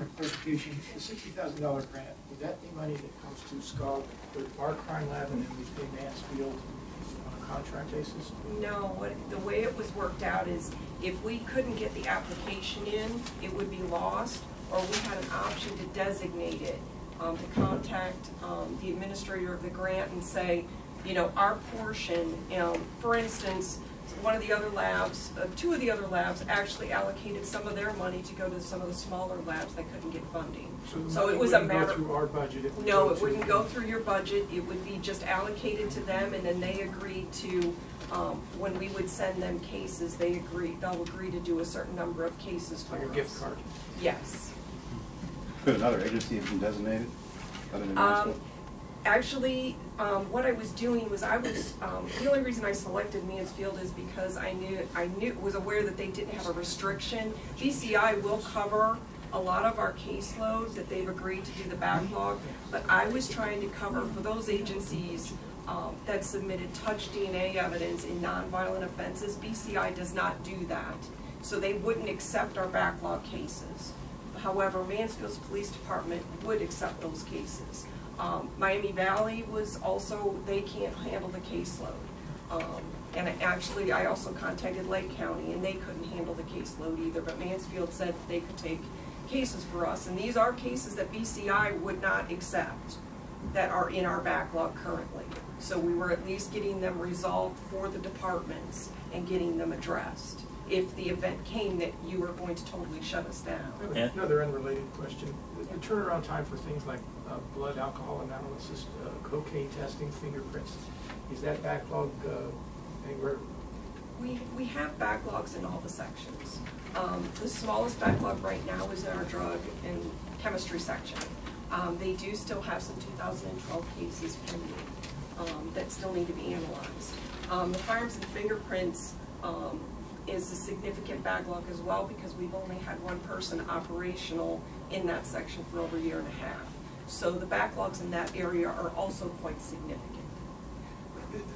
point of clarification, the $60,000 grant, would that be money that comes to SCOG, our crime lab, and then we pay Mansfield on a contract basis? No, the way it was worked out is if we couldn't get the application in, it would be lost, or we had an option to designate it, to contact the administrator of the grant and say, you know, our portion, for instance, one of the other labs, two of the other labs actually allocated some of their money to go to some of the smaller labs that couldn't get funding. So it was a matter. Go through our budget. No, it wouldn't go through your budget. It would be just allocated to them, and then they agreed to, when we would send them cases, they'll agree to do a certain number of cases for us. Like a gift card. Yes. Could another agency have been designated other than Mansfield? Actually, what I was doing was the only reason I selected Mansfield is because I was aware that they didn't have a restriction. BCI will cover a lot of our caseload that they've agreed to do the backlog, but I was trying to cover for those agencies that submitted touch DNA evidence in nonviolent offenses. BCI does not do that, so they wouldn't accept our backlog cases. However, Mansfield's police department would accept those cases. Miami Valley was also, they can't handle the caseload. And I also contacted Lake County, and they couldn't handle the caseload either, but Mansfield said that they could take cases for us. And these are cases that BCI would not accept that are in our backlog currently. So we were at least getting them resolved for the departments and getting them addressed if the event came that you were going to totally shut us down. Another unrelated question. The turnaround time for things like blood alcohol analysis, cocaine testing, fingerprints, is that backlog anywhere? We have backlogs in all the sections. The smallest backlog right now is in our drug and chemistry section. They do still have some 2012 cases pending that still need to be analyzed. The firearms and fingerprints is a significant backlog as well because we've only had one person operational in that section for over a year and a half. So the backlogs in that area are also quite significant.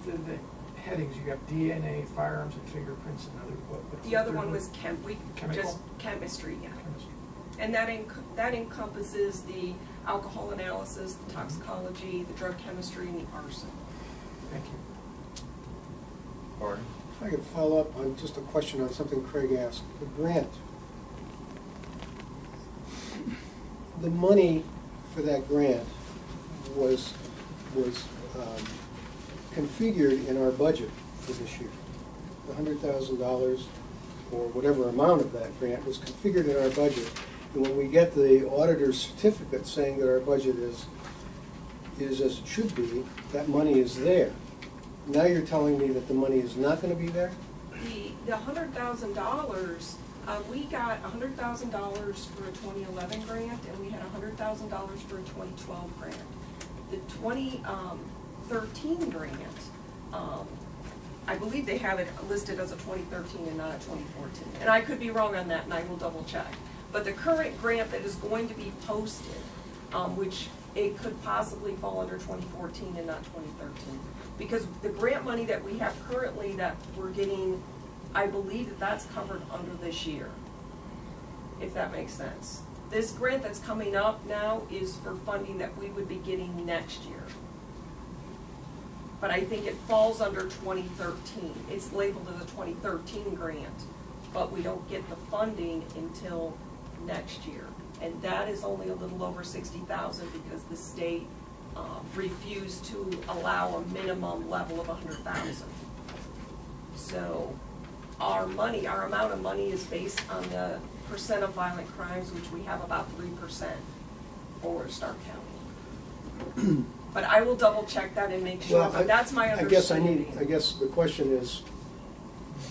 The headings, you have DNA, firearms and fingerprints, and other, The other one was chemical? just chemistry, yeah. Chemistry. And that encompasses the alcohol analysis, the toxicology, the drug chemistry, and the arson. Thank you. Barney? If I could follow up on just a question on something Craig asked. The grant, the money for that grant was configured in our budget for this year. The $100,000 or whatever amount of that grant was configured in our budget. And when we get the auditor's certificate saying that our budget is as it should be, that money is there. Now you're telling me that the money is not going to be there? The $100,000, we got $100,000 for a 2011 grant, and we had $100,000 for a 2012 grant. The 2013 grant, I believe they have it listed as a 2013 and not a 2014. And I could be wrong on that, and I will double check. But the current grant that is going to be posted, which it could possibly fall under 2014 and not 2013. Because the grant money that we have currently that we're getting, I believe that that's covered under this year, if that makes sense. This grant that's coming up now is for funding that we would be getting next year. But I think it falls under 2013. It's labeled as a 2013 grant, but we don't get the funding until next year. And that is only a little over $60,000 because the state refused to allow a minimum level of $100,000. So our amount of money is based on the percent of violent crimes, which we have about 3% for Stark County. But I will double check that and make sure, Well, but that's my understanding. I guess the question is,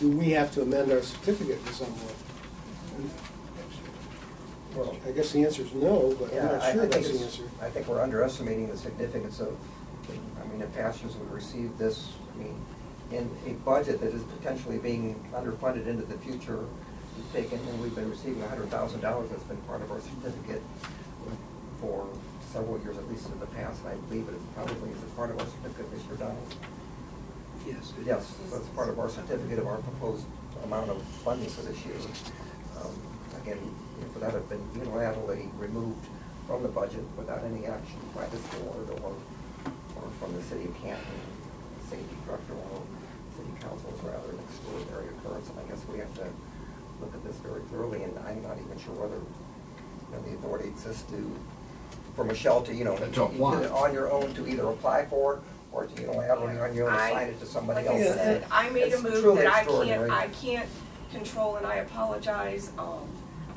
do we have to amend our certificate in some way? Well, I guess the answer is no, but I'm yeah, not sure that's the it's- answer. I think we're underestimating the significance of, in past years we've received this, in a budget that is potentially being underfunded into the future, we've been receiving $100,000 that's been part of our certificate for several years, at least in the past, and I believe it probably is a part of our certificate this year, Donald. Yes. Yes, that's part of our certificate of our proposed amount of funding for this year. Again, for that have been unilaterally removed from the budget without any action by this board or from the city of Canton, safety director or city council is rather an extraordinary occurrence, and I guess we have to look at this very thoroughly, and I'm not even sure whether the authority exists for Michelle to, on your own to either apply for or to unilaterally on your own assign it to somebody else. Like I said, I made a It's move truly that extraordinary. I can't control, and I apologize.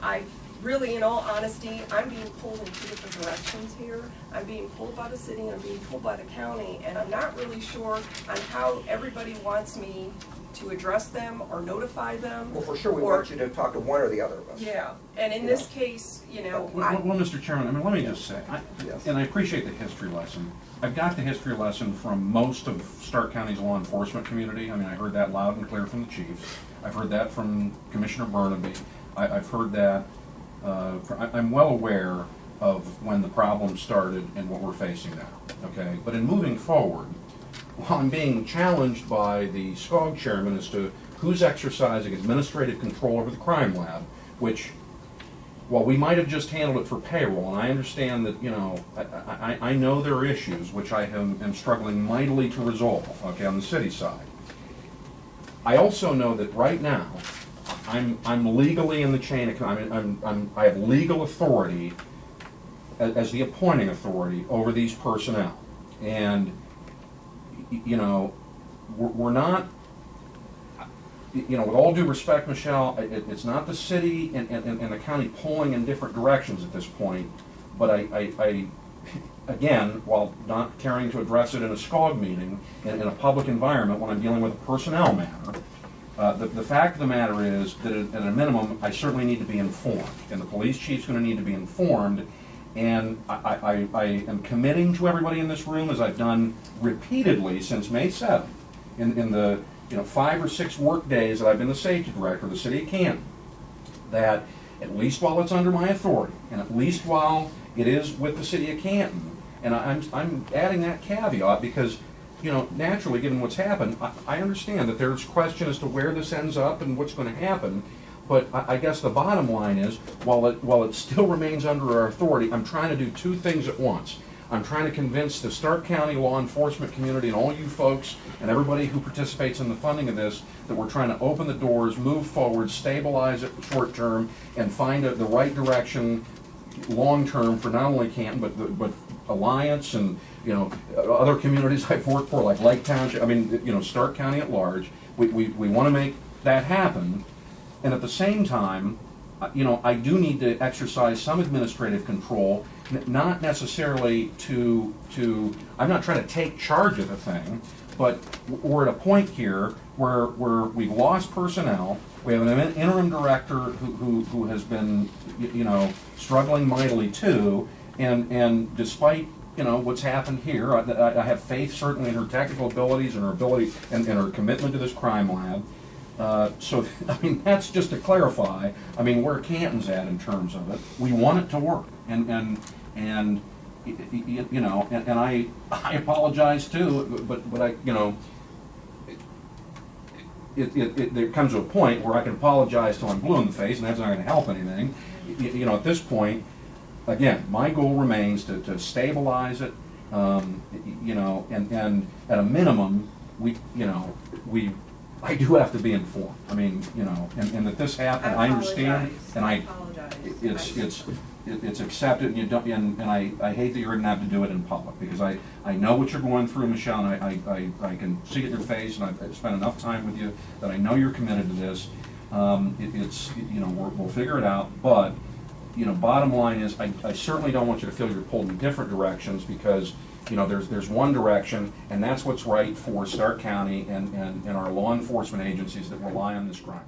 I really, in all honesty, I'm being pulled in two different directions here. I'm being pulled by the city and I'm being pulled by the county, and I'm not really sure on how everybody wants me to address them or notify them. Well, for sure, we or- want you to talk to one or the other of us. Yeah, and in You this know. case, Well, Mr. Chairman, I mean, let me just say, Yes. and I appreciate the history lesson. I've got the history lesson from most of Stark County's law enforcement community. I mean, I heard that loud and clear from the chiefs. I've heard that from Commissioner Burnaby. I've heard that, I'm well aware of when the problem started and what we're facing now, okay? But in moving forward, while I'm being challenged by the SCOG chairman as to who's exercising administrative control over the crime lab, which, while we might have just handled it for payroll, and I understand that, I know there are issues which I am struggling mightily to resolve, okay, on the city side. I also know that right now, I'm legally in the chain of, I have legal authority as the appointing authority over these personnel. And, we're not, with all due respect, Michelle, it's not the city and the county pulling in different directions at this point, but I again, while not caring to address it in a SCOG meeting, in a public environment when I'm dealing with a personnel matter, the fact of the matter is that at a minimum, I certainly need to be informed, and the police chief's going to need to be informed, and I am committing to everybody in this room, as I've done repeatedly since May 7th, in the 5 or 6 work days that I've been the safety director of the city of Canton, that at least while it's under my authority, and at least while it is with the city of Canton, and I'm adding that caveat because, naturally, given what's happened, I understand that there's question as to where this ends up and what's going to happen, but I guess the bottom line is, while it still remains under our authority, I'm trying to do 2 things at once. I'm trying to convince the Stark County law enforcement community and all you folks and everybody who participates in the funding of this that we're trying to open the doors, move forward, stabilize it short term, and find the right direction long term for not only Canton but Alliance and other communities I've worked for like Lake Township. I mean, Stark County at large. We want to make that happen, and at the same time, I do need to exercise some administrative control. Not necessarily to I'm not trying to take charge of the thing, but we're at a point here where we've lost personnel. We have an interim director who has been, struggling mightily too, and despite, what's happened here, I have faith certainly in her technical abilities and her ability and her commitment to this crime lab. So, that's just to clarify, where Canton's at in terms of it. We want it to work, and I apologize too, but I, there comes to a point where I can apologize till I'm blue in the face, and that's not going to help anything. At this point, again, my goal remains to stabilize it, and at a minimum, I do have to be informed. And that this happened, I understand, and it's accepted, and you don't, and I hate that you're going to have to do it in public, because I know what you're going through, Michelle, and I can see it in your face, and I've spent enough time with you that I know you're committed to this. We'll figure it out, but bottom line is, I certainly don't want you to feel you're pulled in different directions, because there's one direction, and that's what's right for Stark County and our law enforcement agencies that rely on this crime.